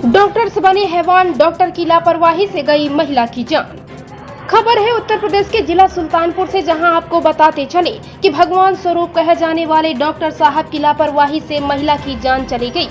Doctor से बने हैवान, डॉक्टर की लापरवाही से गई महिला की जान। खबर है उत्तर प्रदेश के जिला सुल्तानपुर से, जहां आपको बताते चले कि भगवान स्वरूप कहे जाने वाले डॉक्टर साहब की लापरवाही से महिला की जान चली गई।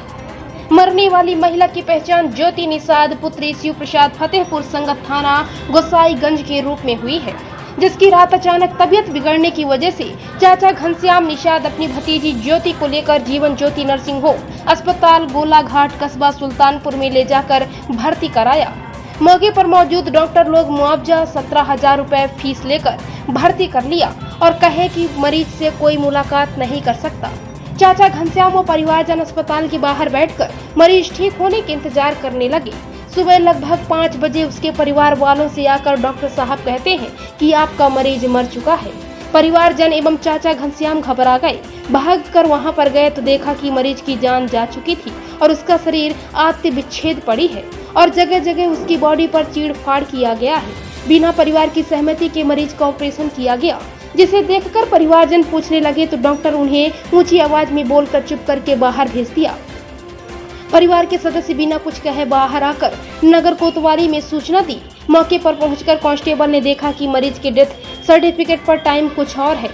मरने वाली महिला की पहचान ज्योति निषाद पुत्री शिव प्रसाद फतेहपुर संगत थाना गोसाईगंज के रूप में हुई है, जिसकी रात अचानक तबीयत बिगड़ने की वजह से चाचा घनश्याम निषाद अपनी भतीजी ज्योति को लेकर जीवन ज्योति नर्सिंग होम अस्पताल गोलाघाट कस्बा सुल्तानपुर में ले जाकर भर्ती कराया। मौके पर मौजूद डॉक्टर लोग मुआवजा 17,000 रुपए फीस लेकर भर्ती कर लिया और कहे कि मरीज से कोई मुलाकात नहीं कर सकता। चाचा घनश्याम व परिवारजन अस्पताल के बाहर बैठकर मरीज ठीक होने के इंतजार करने लगे। सुबह लगभग 5 बजे उसके परिवार वालों से आकर डॉक्टर साहब कहते हैं कि आपका मरीज मर चुका है। परिवारजन एवं चाचा घनश्याम घबरा गए। भागकर वहां पर गए तो देखा कि मरीज की जान जा चुकी थी और उसका शरीर आत्म विच्छेद पड़ी है और जगह जगह उसकी बॉडी पर चीड़-फाड़ किया गया है। बिना परिवार की सहमति के मरीज का ऑपरेशन किया गया, जिसे देखकर परिवारजन पूछने लगे तो डॉक्टर उन्हें ऊंची आवाज में बोलकर चुप करके बाहर भेज दिया। परिवार के सदस्य बिना कुछ कहे बाहर आकर नगर कोतवाली में सूचना दी। मौके पर पहुंचकर कांस्टेबल ने देखा कि मरीज के डेथ सर्टिफिकेट पर टाइम कुछ और है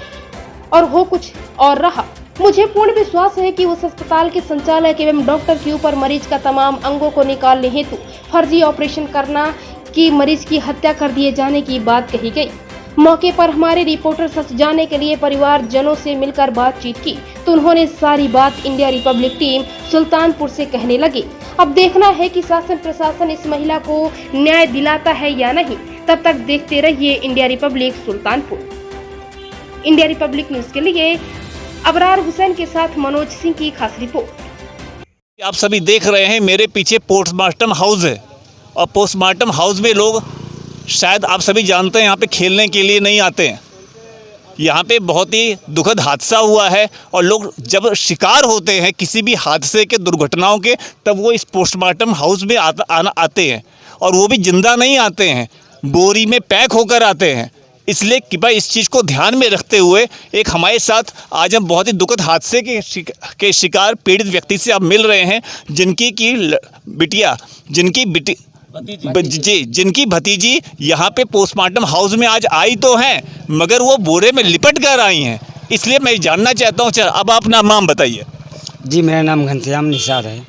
और हो कुछ और रहा। मुझे पूर्ण विश्वास है कि उस अस्पताल के संचालक एवं डॉक्टर के ऊपर मरीज का तमाम अंगों को निकालने हेतु फर्जी ऑपरेशन करना कि मरीज की हत्या कर दिए जाने की बात कही गई। मौके पर हमारे रिपोर्टर सच जानने के लिए परिवारजनों से मिलकर बातचीत की तो उन्होंने सारी बात इंडिया रिपब्लिक टीम सुल्तानपुर से कहने लगे। अब देखना है कि शासन प्रशासन इस महिला को न्याय दिलाता है या नहीं। तब तक देखते रहिए India Republic Sultanpur. India Republic news के लिए अबरार हुसैन के साथ मनोज सिंह की खास रिपोर्ट। आप सभी देख रहे हैं मेरे पीछे पोस्टमार्टम हाउस है और पोस्टमार्टम हाउस में लोग शायद आप सभी जानते हैं यहाँ पे खेलने के लिए नहीं आते हैं। यहाँ पे बहुत ही दुखद हादसा हुआ है और लोग जब शिकार होते हैं किसी भी हादसे के दुर्घटनाओं के तब वो इस पोस्टमार्टम हाउस में आते हैं और वो भी जिंदा नहीं आते हैं, बोरी में पैक होकर आते हैं। इसलिए कि भाई इस चीज़ को ध्यान में रखते हुए एक हमारे साथ आज हम बहुत ही दुखद हादसे के शिकार पीड़ित व्यक्ति से अब मिल रहे हैं, जिनकी भतीजी यहाँ पे पोस्टमार्टम हाउस में आज आई तो हैं मगर वो बोरे में लिपट कर आई हैं। इसलिए मैं जानना चाहता हूँ, अब आप नाम बताइए। जी मेरा नाम घनश्याम निषाद है।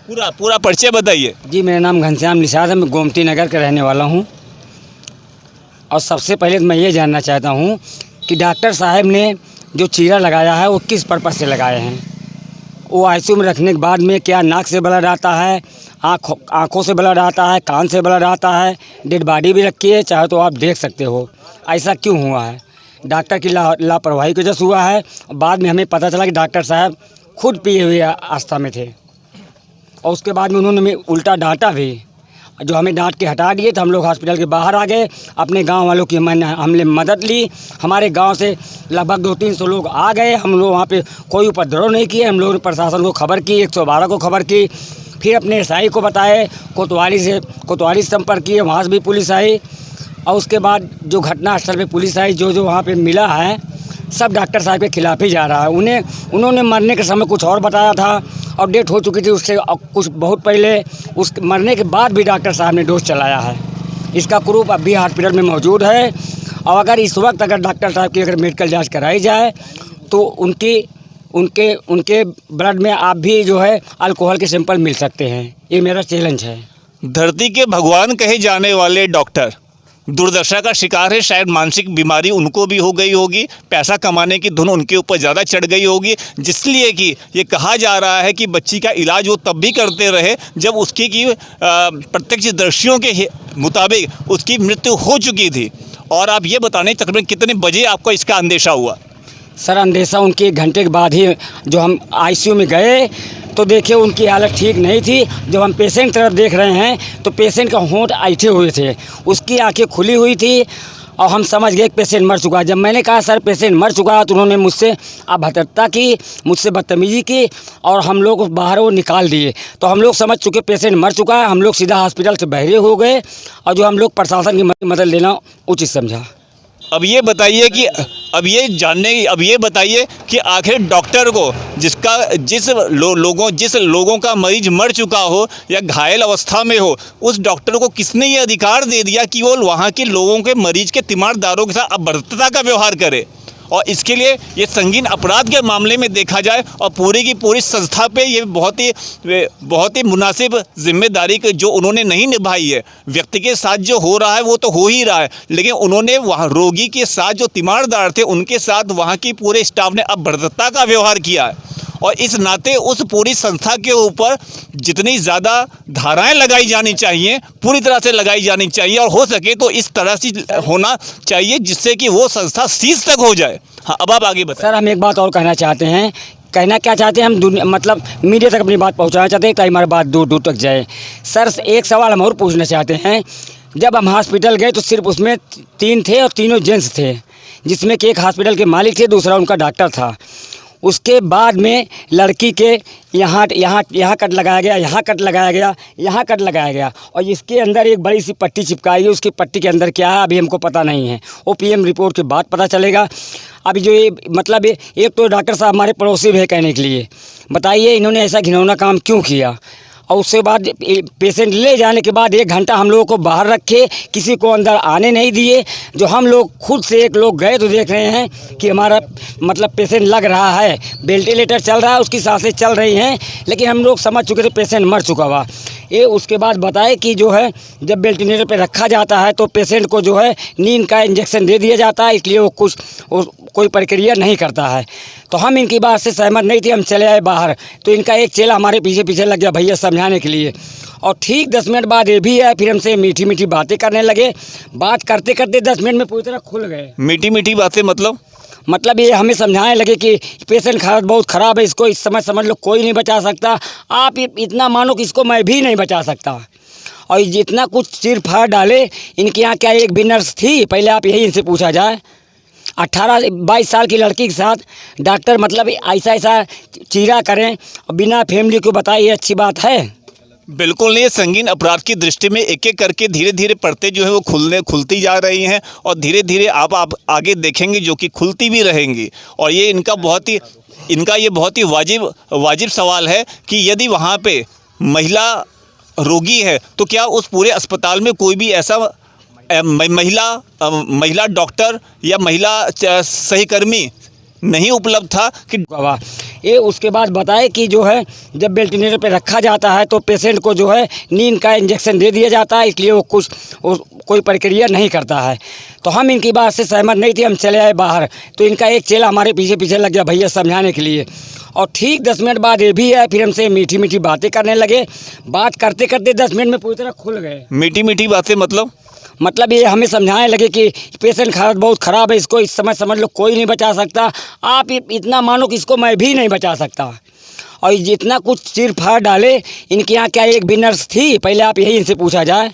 पूरा परिचय बताइए। जी मेरा नाम घनश्याम निषाद है, मैं गोमती नगर का रहने वाला हूँ। और सबसे पहले मैं ये जानना चाहता हूँ कि डॉक्टर साहब ने जो चीरा लगाया है वो किस पर्पज़ से लगाए हैं। वो आईसीयू में रखने के बाद में क्या नाक से ब्लड आता है, आँखों से ब्लड आता है, कान से ब्लड आता है, डेड बॉडी भी रखी है, चाहे तो आप देख सकते हो। ऐसा क्यों हुआ है? डॉक्टर की लापरवाही की वजह से हुआ है। बाद में हमें पता चला कि डॉक्टर साहब खुद पिए हुए अवस्था में थे और उसके बाद में उन्होंने हमें उल्टा डांटा भी। जो हमें डांट के हटा दिए तो हम लोग हॉस्पिटल के बाहर आ गए। अपने गांव वालों की हमने मदद ली। हमारे गांव से लगभग 200-300 लोग आ गए। हम लोग वहाँ पे कोई उपद्रव नहीं किए। हम लोग ने प्रशासन को खबर की, 112 को खबर की, फिर अपने एसआई को बताए, कोतवाली से संपर्क किए, वहाँ से भी पुलिस आई। और उसके बाद जो घटना स्थल पर पुलिस आई, जो वहाँ पर मिला है सब डॉक्टर साहब के खिलाफ ही जा रहा है। उन्होंने मरने के समय कुछ और बताया था और डेट हो चुकी थी उससे कुछ बहुत पहले। उस मरने के बाद भी डॉक्टर साहब ने डोज चलाया है। इसका प्रूफ अब भी हॉस्पिटल में मौजूद है। और अगर इस वक्त अगर डॉक्टर साहब की मेडिकल जांच कराई जाए तो उनके ब्लड में आप भी जो है अल्कोहल के सैंपल मिल सकते हैं। ये मेरा चैलेंज है। धरती के भगवान कहे जाने वाले डॉक्टर दुर्दशा का शिकार है। शायद मानसिक बीमारी उनको भी हो गई होगी, पैसा कमाने की धुन उनके ऊपर ज़्यादा चढ़ गई होगी, जिसलिए कि ये कहा जा रहा है कि बच्ची का इलाज वो तब भी करते रहे जब उसकी प्रत्यक्षदर्शियों के मुताबिक उसकी मृत्यु हो चुकी थी। और आप ये बताने तकरीबन कितने बजे आपको इसका अंदेशा हुआ? सर अंदेशा उनके 1 घंटे के बाद ही जो हम आईसीयू में गए तो देखिए उनकी हालत ठीक नहीं थी। जब हम पेशेंट तरफ देख रहे हैं तो पेशेंट का होंठ ऐठे हुए थे, उसकी आंखें खुली हुई थी और हम समझ गए कि पेशेंट मर चुका है। जब मैंने कहा सर पेशेंट मर चुका है तो उन्होंने मुझसे अभद्रता की, मुझसे बदतमीजी की और हम लोग बाहर वो निकाल दिए। तो हम लोग समझ चुके पेशेंट मर चुका है। हम लोग सीधा हॉस्पिटल से बहरे हो गए और जो हम लोग प्रशासन की मदद लेना उचित समझा। अब ये बताइए कि अब ये बताइए कि आखिर डॉक्टर को जिस लोगों का मरीज मर चुका हो या घायल अवस्था में हो, उस डॉक्टर को किसने ये अधिकार दे दिया कि वो वहाँ के लोगों के मरीज के तीमारदारों के साथ अभद्रता का व्यवहार करे। और इसके लिए ये संगीन अपराध के मामले में देखा जाए और पूरी की पूरी संस्था पे ये बहुत ही मुनासिब जिम्मेदारी जो उन्होंने नहीं निभाई है। व्यक्ति के साथ जो हो रहा है वो तो हो ही रहा है, लेकिन उन्होंने वहाँ रोगी के साथ जो तीमारदार थे उनके साथ वहाँ की पूरे स्टाफ ने अभद्रता का व्यवहार किया है। और इस नाते उस पूरी संस्था के ऊपर जितनी ज़्यादा धाराएं लगाई जानी चाहिए पूरी तरह से लगाई जानी चाहिए, और हो सके तो इस तरह से होना चाहिए जिससे कि वो संस्था सीज तक हो जाए। हाँ, अब आप आगे बताएं। सर, हम एक बात और कहना चाहते हैं। कहना क्या चाहते हैं हम, दुनिया मतलब मीडिया तक अपनी बात पहुंचाना चाहते हैं ताकि हमारी बात दूर दूर तक जाए। सर, एक सवाल हम और पूछना चाहते हैं। जब हम हॉस्पिटल गए तो सिर्फ उसमें 3 थे और तीनों जेंट्स थे, जिसमें कि एक हॉस्पिटल के मालिक थे, दूसरा उनका डॉक्टर था। उसके बाद में लड़की के यहाँ कट लगाया गया, यहाँ कट लगाया गया, यहाँ कट लगाया गया, और इसके अंदर एक बड़ी सी पट्टी चिपकाई है। उसकी पट्टी के अंदर क्या है अभी हमको पता नहीं है, OPM रिपोर्ट के बाद पता चलेगा। अभी जो ये मतलब एक तो डॉक्टर साहब हमारे पड़ोसी भी है कहने के लिए, बताइए इन्होंने ऐसा घिनौना काम क्यों किया। और उसके बाद पेशेंट ले जाने के बाद 1 घंटा हम लोगों को बाहर रखे, किसी को अंदर आने नहीं दिए। जो हम लोग खुद से एक लोग गए तो देख रहे हैं कि हमारा मतलब पेशेंट लग रहा है, वेंटिलेटर चल रहा है, उसकी सांसें चल रही हैं, लेकिन हम लोग समझ चुके थे पेशेंट मर चुका हुआ। ये उसके बाद बताए कि जो है जब वेंटिलेटर पे रखा जाता है तो पेशेंट को जो है नींद का इंजेक्शन दे दिया जाता है, इसलिए वो कोई प्रक्रिया नहीं करता है। तो हम इनकी बात से सहमत नहीं थे, हम चले आए बाहर। तो इनका एक चेला हमारे पीछे पीछे लग गया भैया समझाने के लिए, और ठीक 10 मिनट बाद ये भी आए, फिर हमसे मीठी मीठी बातें करने लगे। बात करते करते 10 मिनट में पूरी तरह खुल गए। मीठी मीठी बातें मतलब ये हमें समझाने लगे कि पेशेंट हालत बहुत ख़राब है, इसको इस समय समझ लो कोई नहीं बचा सकता। आप इतना मानो कि इसको मैं भी नहीं बचा सकता। और जितना कुछ चीर फाड़ डाले, इनके यहाँ क्या एक भी नर्स थी? पहले आप यही इनसे पूछा जाए। 18-22 साल की लड़की के साथ डॉक्टर मतलब ऐसा चीरा करें और बिना फैमिली को बताए, ये अच्छी बात है? बिल्कुल नहीं। संगीन अपराध की दृष्टि में एक एक करके धीरे धीरे परतें जो है वो खुलती जा रही हैं, और धीरे धीरे आप आगे देखेंगे जो कि खुलती भी रहेंगी। और ये इनका बहुत ही वाजिब सवाल है कि यदि वहाँ पे महिला रोगी है तो क्या उस पूरे अस्पताल में कोई भी ऐसा महिला डॉक्टर या महिला सहकर्मी नहीं उपलब्ध था कि ये उसके बाद बताए कि जो है जब वेंटिलेटर पे रखा जाता है तो पेशेंट को जो है नींद का इंजेक्शन दे दिया जाता है, इसलिए वो कोई प्रक्रिया नहीं करता है। तो हम इनकी बात से सहमत नहीं थे, हम चले आए बाहर। तो इनका एक चेला हमारे पीछे पीछे लग गया भैया समझाने के लिए, और ठीक 10 मिनट बाद ये भी आए, फिर हमसे मीठी मीठी बातें करने लगे। बात करते करते 10 मिनट में पूरी तरह खुल गए। मीठी मीठी बातें मतलब ये हमें समझाने लगे कि पेशेंट हालत बहुत ख़राब है, इसको इस समय समझ लो कोई नहीं बचा सकता। आप इतना मानो कि इसको मैं भी नहीं बचा सकता। और जितना कुछ चीर फाड़ डाले, इनके यहाँ क्या एक भी नर्स थी? पहले आप यही इनसे पूछा जाए।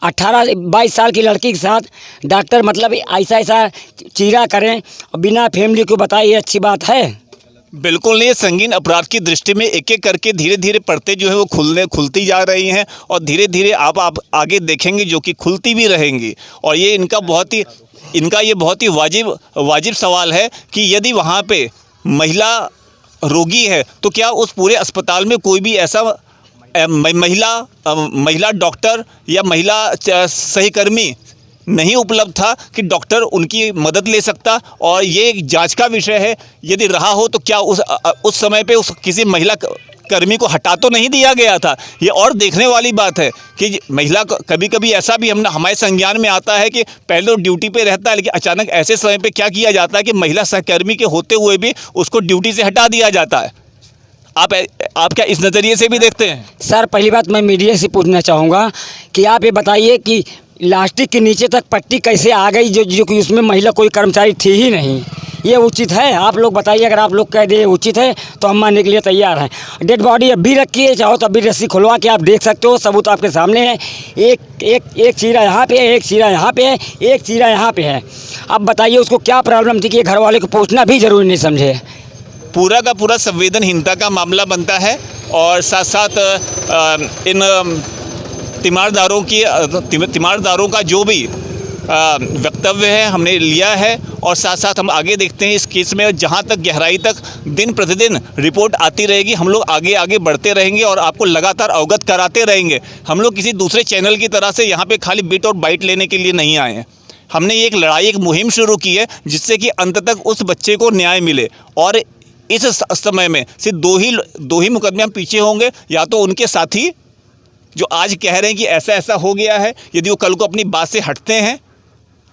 18-22 साल की लड़की के साथ डॉक्टर मतलब ऐसा चीरा करें और बिना फैमिली को बताए, ये अच्छी बात है? बिल्कुल नहीं। संगीन अपराध की दृष्टि में एक एक करके धीरे धीरे परतें जो है वो खुलती जा रही हैं, और धीरे धीरे आप आगे देखेंगे जो कि खुलती भी रहेंगी। और ये इनका बहुत ही वाजिब सवाल है कि यदि वहाँ पे महिला रोगी है तो क्या उस पूरे अस्पताल में कोई भी ऐसा महिला डॉक्टर या महिला सहकर्मी नहीं उपलब्ध था कि डॉक्टर उनकी मदद ले सकता। और ये एक जांच का विषय है, यदि रहा हो तो क्या उस समय पे किसी महिला कर्मी को हटा तो नहीं दिया गया था। ये और देखने वाली बात है कि महिला कभी कभी ऐसा भी हमारे संज्ञान में आता है कि पहले तो ड्यूटी पे रहता है, लेकिन अचानक ऐसे समय पे क्या किया जाता है कि महिला सहकर्मी के होते हुए भी उसको ड्यूटी से हटा दिया जाता है। आप क्या इस नज़रिए से भी देखते हैं? सर, पहली बात मैं मीडिया से पूछना चाहूँगा कि आप ये बताइए कि लास्टिक के नीचे तक पट्टी कैसे आ गई जो कि उसमें महिला कोई कर्मचारी थी ही नहीं? ये उचित है? आप लोग बताइए। अगर आप लोग कह दें उचित है तो हम मानने के लिए तैयार हैं। डेड बॉडी अब भी रखी है, चाहो तो अभी रस्सी खुलवा के आप देख सकते हो, सबूत आपके सामने है। एक चीरा यहाँ पे है, एक चीरा यहाँ पे है, एक चीरा यहाँ पे है। अब बताइए उसको क्या प्रॉब्लम थी कि ये घर वाले को पूछना भी जरूरी नहीं समझे? पूरा का पूरा संवेदनहीनता का मामला बनता है, और साथ साथ इन तीमारदारों का जो भी वक्तव्य है हमने लिया है और साथ साथ हम आगे देखते हैं इस केस में, जहां तक गहराई तक दिन प्रतिदिन रिपोर्ट आती रहेगी, हम लोग आगे आगे बढ़ते रहेंगे और आपको लगातार अवगत कराते रहेंगे। हम लोग किसी दूसरे चैनल की तरह से यहाँ पे खाली बिट और बाइट लेने के लिए नहीं आए हैं। हमने एक लड़ाई, एक मुहिम शुरू की है जिससे कि अंत तक उस बच्चे को न्याय मिले। और इस समय में सिर्फ दो ही मुकदमे हम पीछे होंगे, या तो उनके साथी जो आज कह रहे हैं कि ऐसा ऐसा हो गया है, यदि वो कल को अपनी बात से हटते हैं,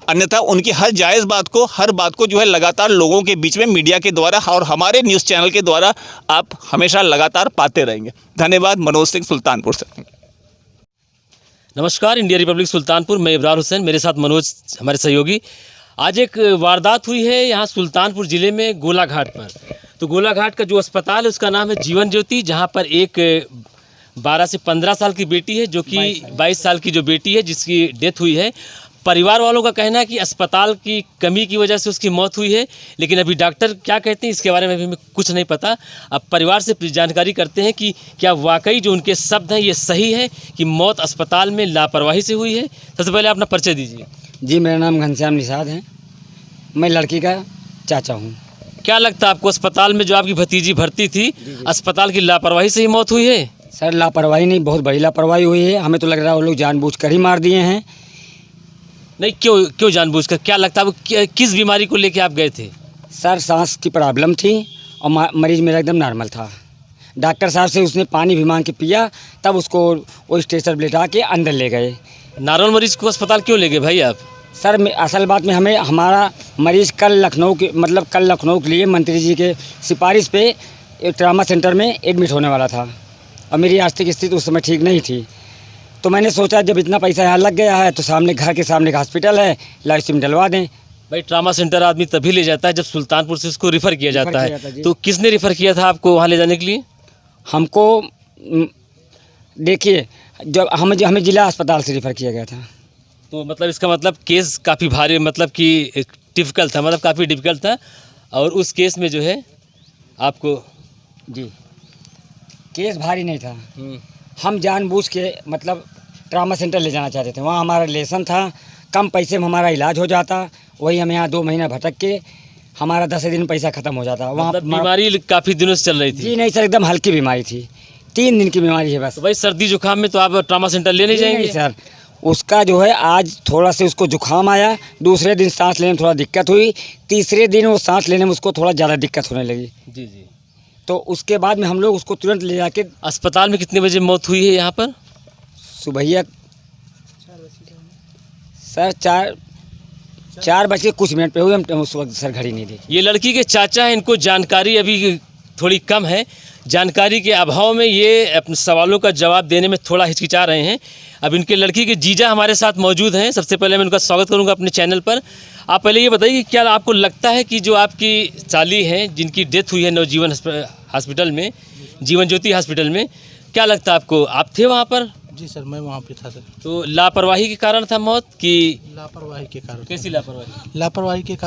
अन्यथा उनकी हर जायज़ हर बात को जो है लगातार लोगों के बीच में मीडिया के द्वारा और हमारे न्यूज़ चैनल के द्वारा आप हमेशा लगातार पाते रहेंगे। धन्यवाद। मनोज सिंह, सुल्तानपुर से। नमस्कार, इंडिया रिपब्लिक सुल्तानपुर, मैं इब्रार हुसैन, मेरे साथ मनोज हमारे सहयोगी। आज एक वारदात हुई है यहाँ सुल्तानपुर ज़िले में गोलाघाट पर। तो गोलाघाट का जो अस्पताल है उसका नाम है जीवन ज्योति, जहाँ पर एक 12 से 15 साल की बेटी है, जो कि 22 साल की जो बेटी है जिसकी डेथ हुई है। परिवार वालों का कहना है कि अस्पताल की कमी की वजह से उसकी मौत हुई है, लेकिन अभी डॉक्टर क्या कहते हैं इसके बारे में भी हमें कुछ नहीं पता। अब परिवार से जानकारी करते हैं कि क्या वाकई जो उनके शब्द हैं ये सही है कि मौत अस्पताल में लापरवाही से हुई है। सबसे पहले अपना परिचय दीजिए। जी, मेरा नाम घनश्याम निषाद है, मैं लड़की का चाचा हूँ। क्या लगता है आपको, अस्पताल में जो आपकी भतीजी भर्ती थी, अस्पताल की लापरवाही से ही मौत हुई है? सर, लापरवाही नहीं, बहुत बड़ी लापरवाही हुई है। हमें तो लग रहा है वो लोग जानबूझकर ही मार दिए हैं। नहीं, क्यों जानबूझकर? क्या लगता है वो किस बीमारी को लेके आप गए थे? सर, सांस की प्रॉब्लम थी और मरीज़ मेरा एकदम नॉर्मल था। डॉक्टर साहब से उसने पानी भी मांग के पिया, तब उसको वो स्ट्रेचर पर लेटा के अंदर ले गए। नॉर्मल मरीज को अस्पताल क्यों ले गए भाई आप? सर, असल बात में हमारा मरीज़ कल लखनऊ के लिए मंत्री जी के सिफारिश पे एक ट्रामा सेंटर में एडमिट होने वाला था और मेरी आर्थिक स्थिति उस समय ठीक नहीं थी। तो मैंने सोचा जब इतना पैसा यहाँ लग गया है तो घर के सामने का हॉस्पिटल है, लाइफ में डलवा दें। भाई, ट्रामा सेंटर आदमी तभी ले जाता है जब सुल्तानपुर से उसको रिफ़र किया जाता है। तो किसने रिफ़र किया था आपको वहाँ ले जाने के लिए? हमको देखिए, जब हमें जिला अस्पताल से रिफ़र किया गया था। तो मतलब इसका मतलब केस काफ़ी भारी, मतलब कि डिफ़िकल्ट था, मतलब काफ़ी डिफ़िकल्ट था। और उस केस में जो है आपको जी केस भारी नहीं था। हम जानबूझ के मतलब ट्रामा सेंटर ले जाना चाहते थे। वहाँ हमारा रिलेशन था, कम पैसे में हमारा इलाज हो जाता। वही हम यहाँ 2 महीना भटक के हमारा 10 दिन पैसा ख़त्म हो जाता। वहाँ मतलब बीमारी काफ़ी दिनों से चल रही थी? जी नहीं सर, एकदम हल्की बीमारी थी, 3 दिन की बीमारी है बस। तो भाई, सर्दी जुकाम में तो आप ट्रामा सेंटर ले नहीं जाएंगे? नहीं सर, उसका जो है आज थोड़ा से उसको जुकाम आया, दूसरे दिन सांस लेने में थोड़ा दिक्कत हुई, तीसरे दिन वो सांस लेने में उसको थोड़ा ज़्यादा दिक्कत होने लगी। जी जी। तो उसके बाद में हम लोग उसको तुरंत ले जाके अस्पताल में कितने बजे मौत हुई है यहाँ पर? सुबह सर 4 बज के कुछ मिनट पे हुई। हम उस वक्त सर घड़ी नहीं देखी। ये लड़की के चाचा हैं, इनको जानकारी अभी थोड़ी कम है। जानकारी के अभाव में ये अपने सवालों का जवाब देने में थोड़ा हिचकिचा रहे हैं। अब इनके लड़की के जीजा हमारे साथ मौजूद हैं। सबसे पहले मैं उनका स्वागत करूंगा अपने चैनल पर। आप पहले ये बताइए कि क्या आपको लगता है कि जो आपकी साली हैं जिनकी डेथ हुई है नवजीवन हॉस्पिटल में, जीवन ज्योति हॉस्पिटल में, क्या लगता है आपको? आप थे वहाँ पर? जी सर, मैं वहाँ पे था सर। तो लापरवाही के कारण था मौत कि? लापरवाही के कारण। कैसी लापरवाही? लापरवाही के कारण